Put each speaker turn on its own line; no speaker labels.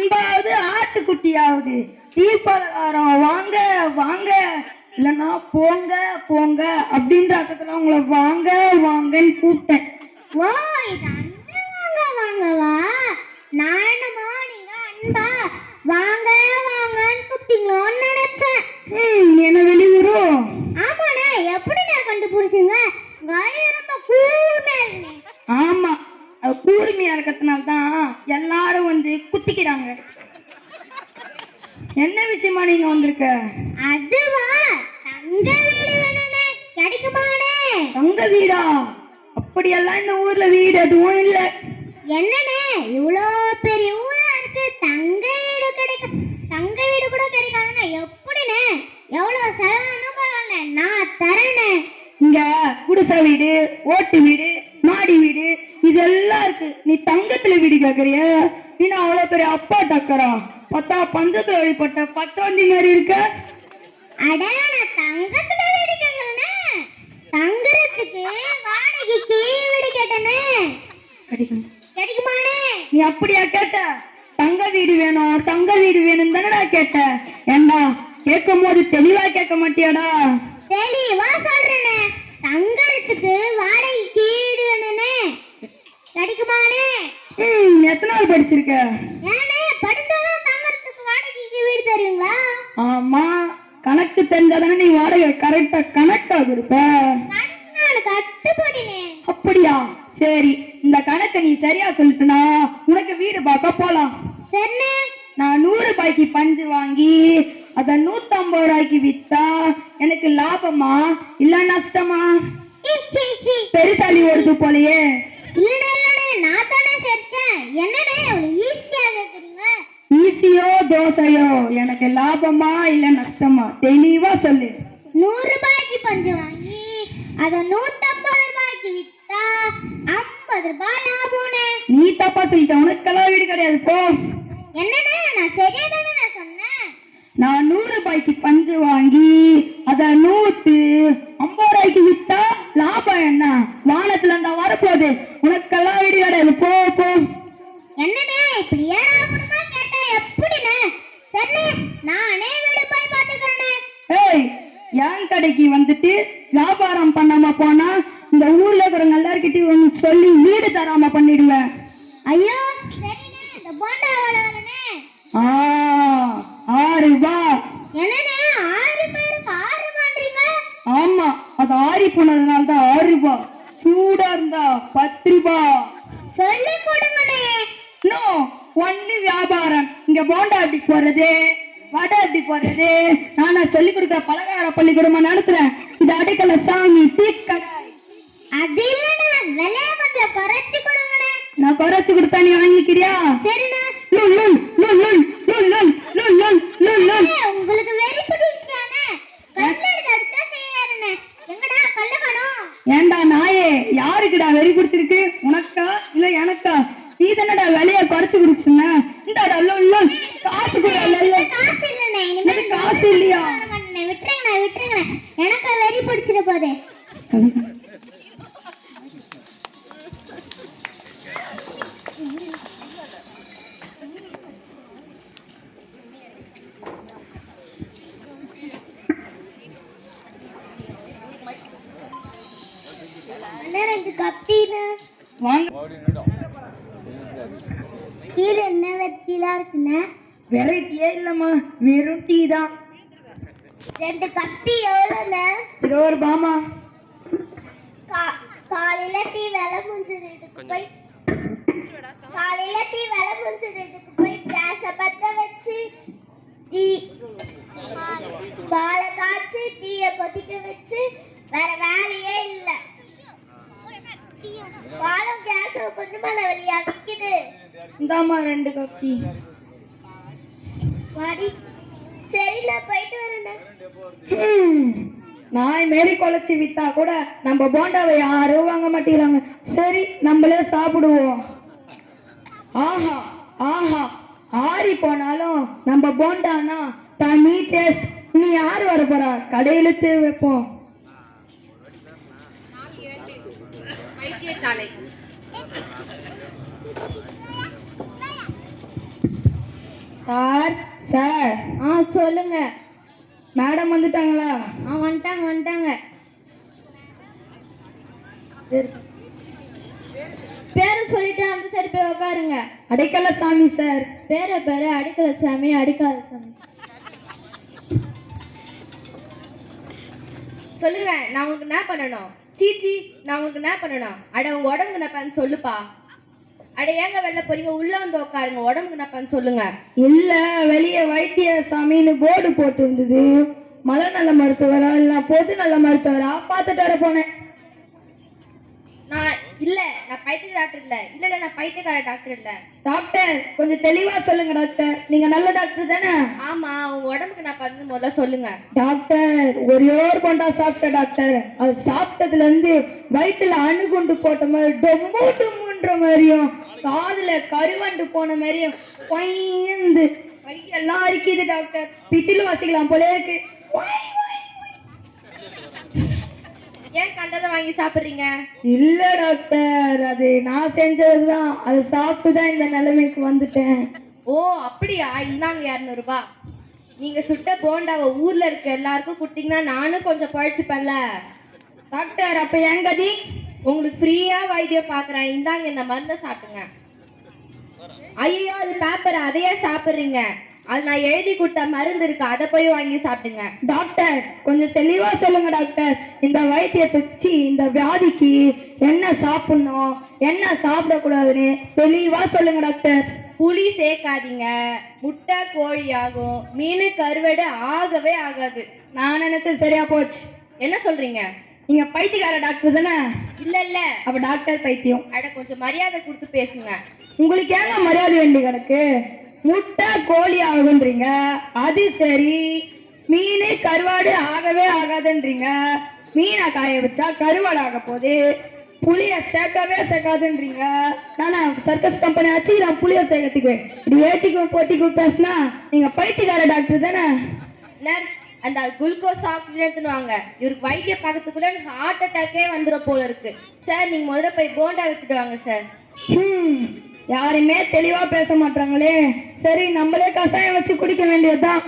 அன்பாவது ஆட்டுக்குட்டியாவது tea பலகாரம் வாங்க வாங்க இல்லைன்னா போங்க போங்க அப்படின்ற அர்த்தத்துல உங்களை வாங்க வாங்கன்னு கூப்பிட்டேன்.
ஓ, இது அண்ணன் வாங்க வாங்கவா? நான் என்னமோ நீங்க அன்பா வாங்க வாங்கன்னு கூப்பிட்டீங்களோன்னு நினைச்சேன்.
என்ன வெளியூரோ?
ஆமாண்ணே, எப்படி நான் கண்டுபிடிச்சீங்க? காலி ரொம்ப கூர்மையா இருக்குண்ணே.
ஆமா, அது கூர்மையா இருக்கிறதுனால தான் எல்லாரும் வந்து குத்திக்கிறாங்க. என்ன விஷயமா நீங்க வந்திருக்க?
அதுவா, தங்க வீடு வேணுண்ணே, கிடைக்குமாண்ணே?
தங்க வீடா? அப்படியெல்லாம் இந்த ஊர்ல வீடு எதுவும் இல்ல.
என்னண்ணே, இவ்வளோ பெரிய ஊரா இருக்கு, தங்க வீடு கிடைக்கும்? தங்க வீடு கூட கிடைக்காதுண்ணே, எப்படிண்ணே? எவ்வளோ செலவானும் பரவாயில்ல, நான் தரேண்ணே.
இங்க குடிசை வீடு, ஓட்டு வீடு, மாடி வீடு இதெல்லாம் இருக்கு. நீ தங்கத்துல வீடு கேக்குறிய? நீ அவ்வளவு பெரிய அப்பா டக்கரா? பத்தா பஞ்சத்துல வழிபட்ட பச்சோந்தி மாதிரி இருக்க.
அட, நான் தங்கத்துல வீடு கேட்கலண்ணே, தங்குறதுக்கு வாடகைக்கு வீடு கேட்டேண்ணே. கிடைக்குமாண்ணே?
நீ அப்படியா கேட்ட? தங்க வீடு வேணும் தங்க வீடு வேணும் தானடா கேட்ட. ஏண்டா கேட்கும் போது தெளிவா கேட்க மாட்டியாடா?
தெளிவா சொல்றேனே, தங்கறதுக்கு வாடகைக்கு வீடு வேணும்னே, கிடைக்குமாண்ணே?
எத்தனை நாள் படிச்சிருக்க?
ஏண்ணே, படிச்சாதான் தங்கறதுக்கு வாடகைக்கு வீடு தருவீங்களா?
ஆமா, கணக்கு தெரிஞ்சாதானே நீ வாடகை கரெக்டா கணக்கா கொடுப்ப.
கட்டுப்படினே.
அப்படியா? சரி, இந்த கணக்கை நீ சரியா சொல்லிட்டுனா உனக்கு வீடு பார்க்க போலாம்.
சரிண்ணே.
நான் 100 ரூபாய்க்கு பஞ்சு வாங்கி அதை 150 ரூபாய்க்கு வித்தா எனக்கு லாபமா இல்ல நஷ்டமா? பெருசாலி ஓடுது போலயே.
இல்லனே இல்லனே, நான் தானே செஞ்சேன். என்னனே இவ்வளவு ஈஸியா கேக்குறீங்க?
ஈஸியோ தோசையோ எனக்கு லாபமா இல்ல நஷ்டமா தெளிவா சொல்லு.
100 ரூபாய்க்கு பஞ்சு வாங்கி அதை 150 ரூபாய்க்கு வித்தா 50 ரூபாய் லாபம்னே.
நீ தப்பா சொல்லிட்ட, உனக்கெல்லாம் வீடு கிடையாது போ.
என்னனே, நான் சரியா தானே நான் சொன்னேன்.
நான் 100 ரூபாய்க்கு பஞ்சு வாங்கி அதை 150 ரூபாய்க்கு வித்தா லாபம் என்ன? வானத்துல இருந்தா வரப்போகுது. உனக்கெல்லாம் வீடு கிடையாது போ போ.
என்னனே, இப்படி ஏடாகுமா கேட்டா எப்படினே? சரி, நானே வீடு போய் பாத்துக்கறேனே.
ஏய், என் கடைக்கு வந்துட்டு வியாபாரம் பண்ணாம போனா இந்த ஊர்ல இருக்கிறவங்க எல்லார்கிட்டயும் சொல்லி வீடு தராம பண்ணிடுவேன்.
ஐயோ, சரினே, இந்த போண்டா எவ்வளவு வேணுனே?
6 ரூபாய்.
என்னனே, 6 பேருக்கு 6 ரூபாய்ன்றீங்க?
ஆமா, அது ஆறி போனதுனால தான் 6 ரூபாய். சூடா இருந்தா 10 ரூபாய்.
சொல்லி கொடுங்கனே.
நோ, ஒண்ணு வியாபாரம். இங்க போண்டா எப்படி போறது, வடை எப்படி போறது நானா சொல்லி கொடுக்க பலகார பள்ளிக்கூடமா நடத்துறேன். இது அடைக்கல சாமி டீ கடை.
அது இல்லனே, விலைய கொஞ்சம் குறைச்சு கொடுங்கனே.
நான் குறைச்சு கொடுத்தா நீ வாங்கிக்கிறியா?
சரிண்ணே. உங்களுக்கு வெறி பிடிச்சானே, கல்ல எடுத்து செய்யாருனே. எங்கடா கல்ல காணோம்?
ஏண்டா நாயே, யாருக்குடா வெறி பிடிச்சிருக்கு? உனக்கா இல்ல எனக்கா? நீ தானடா விலைய குறைச்சு கொடுச்சுன. இந்தாடா காசு கூட இல்ல.
காசு இல்லனே, இனிமே
காசு இல்லையா?
விட்டுருங்கண்ணே விட்டுருங்கண்ணே, எனக்கு வெறி பிடிச்சிட போதே. கீழே என்ன வெத்திலா இருக்குண்ணே?
வெரைட்டியே இல்லம்மா, வெறும் டீ தான்.
2 கட்டி எவ்வளோண்ணே?
20 ரூபாமா.
காலையில டீ விலை முடிஞ்சது, இதுக்கு போய் காலையில டீ விலை முடிஞ்சது, இதுக்கு போய் கேஸை பற்ற வச்சு டீ பாலை காய்ச்சி டீயை கொதிக்க வச்சு வேற வேலையே இல்லை. பாலும் கேஸும் கொஞ்சமா வெளியா விற்குது.
இந்தாமா 2 கப்பி.
வாடி. சரி, நான் போயிட்டு வரேண்ணே.
நாய் மேரி குலைச்சி வித்தா கூட நம்ம போண்டாவை யாரும் வாங்க மாட்டேங்கிறாங்க. சரி, நம்மளே சாப்பிடுவோம். ஆஹா ஆஹா, ஆறி போனாலும் நம்ம போண்டானா தனி டேஸ்ட். நீ யார் வர போறா? கடையிலுத்து வைப்போம். Sir sir.
சொல்லுங்க.
மேடம் வந்துட்டாங்களா?
வந்துட்டாங்க. பேரை சொல்லிட்டு அந்த சைடு போய் உட்காருங்க.
அடைக்கல சாமி சார்.
பேரை அடிக்கல சாமி, அடிக்காத சாமி. சொல்லுங்க, நான் உங்களுக்கு என்ன பண்ணணும்? சீச்சி, நான் உங்களுக்கு என்ன பண்ணணும்? அட உங்க உடம்புக்கு என்ன பண்ண சொல்லுப்பா. அட ஏங்க வெளில போறீங்க? உள்ள வந்து உட்காருங்க. உடம்புக்கு என்ன பண்ண சொல்லுங்க.
இல்ல, வெளியே வைத்திய சாமின்னு போர்டு போட்டு இருந்தது. மலை நல்ல மருத்துவரா இல்ல பொது நல்ல மருத்துவரா பார்த்துட்டு வர போனேன்.
நான் பைத்திய டாக்டர் இல்ல, நான் பைத்தியக்கார டாக்டர் இல்ல.
டாக்டர் கொஞ்சம் தெளிவா சொல்லுங்க டாக்டர். நீங்க நல்ல டாக்டர் தானே?
ஆமா, உங்க உடம்புக்கு நான் பண்ணது முதல்ல சொல்லுங்க.
டாக்டர் ஒரே ஒரு கொண்டா சாப்பிட்டேன் டாக்டர். அது சாப்பிட்டதுல இருந்து வயிற்றுல அணுகுண்டு போட்ட மாதிரி டொம்மு டொம்முன்ற மாதிரியும் காதுல கருவண்டு போன மாதிரியும் பயந்து வயிற்றெல்லாம் அரிக்குது டாக்டர். பிட்டில் வாசிக்கலாம் போல இருக்கு.
ஏன் கண்டதை வாங்கி சாப்பிடுறீங்க?
இல்ல டாக்டர், அது நான் செஞ்சதுதான். அது சாப்பிட்டுதான் இந்த நிலைமைக்கு வந்துட்டேன்.
ஓ அப்படியா? இந்தாங்க 200 ரூபாய். நீங்க சுட்ட போண்டாவை ஊர்ல இருக்க எல்லாருக்கும் கொடுத்தீங்கன்னா நானும் கொஞ்சம் பழிச்சுப்பேன்ல.
டாக்டர் அப்ப என் கதி?
உங்களுக்கு ஃப்ரீயா வைத்தியம் பாக்குறேன். இந்தாங்க இந்த மருந்தை சாப்பிடுங்க. ஐயோ அது பேப்பர், அதையே சாப்பிடுறீங்க? அது நான் எழுதி கொடுத்த மருந்து இருக்கு, அதை போய் வாங்கி சாப்பிடுங்க.
டாக்டர் கொஞ்சம் தெளிவா சொல்லுங்க டாக்டர். இந்த வைத்தியத்தை இந்த வியாதிக்கு என்ன சாப்பிடணும் என்ன சாப்பிடக்கூடாதுன்னு தெளிவா சொல்லுங்க டாக்டர்.
புளி சேர்க்காதீங்க, முட்டை கோழி ஆகும், மீன் கருவாடு ஆகவே ஆகாது.
நான் நினைச்சது சரியா போச்சு.
என்ன சொல்றீங்க?
நீங்க பைத்தியக்கார டாக்டர் தானே?
இல்ல
அப்ப டாக்டர் பைத்தியம்.
அட கொஞ்சம் மரியாதை கொடுத்து பேசுங்க.
உங்களுக்கு ஏங்க மரியாதை வேண்டி கிடக்கு? முட்டை கோழி ஆகுன்றீங்க, அது சரி. மீன் கருவாடு ஆகவே ஆகாதுன்றீங்க. மீனை காய வச்சா கருவாடு ஆக போகுது. புளிய சேர்க்கவே சேர்க்காதுன்றீங்க. நானா சர்க்கஸ் கம்பெனி ஆச்சு நான் புளிய சேர்க்கறதுக்கு? இப்படி ஏட்டிக்கும் போட்டிக்கும் பேசினா நீங்க பைத்தியக்கார டாக்டர் தானே?
நர்ஸ், அந்த குளுக்கோஸ் ஆக்சிஜன் எடுத்துன்னு வாங்க. இவருக்கு வைத்திய பார்க்கறதுக்குள்ள ஹார்ட் அட்டாக்கே வந்துடும் போல இருக்கு. சார் நீங்க முதல்ல போய் போண்டா வித்துட்டு வாங்க சார்.
யாருமே தெளிவா பேச மாட்டாங்களே. சரி நம்மளே கஷாயம் வச்சு குடிக்க வேண்டியதுதான்.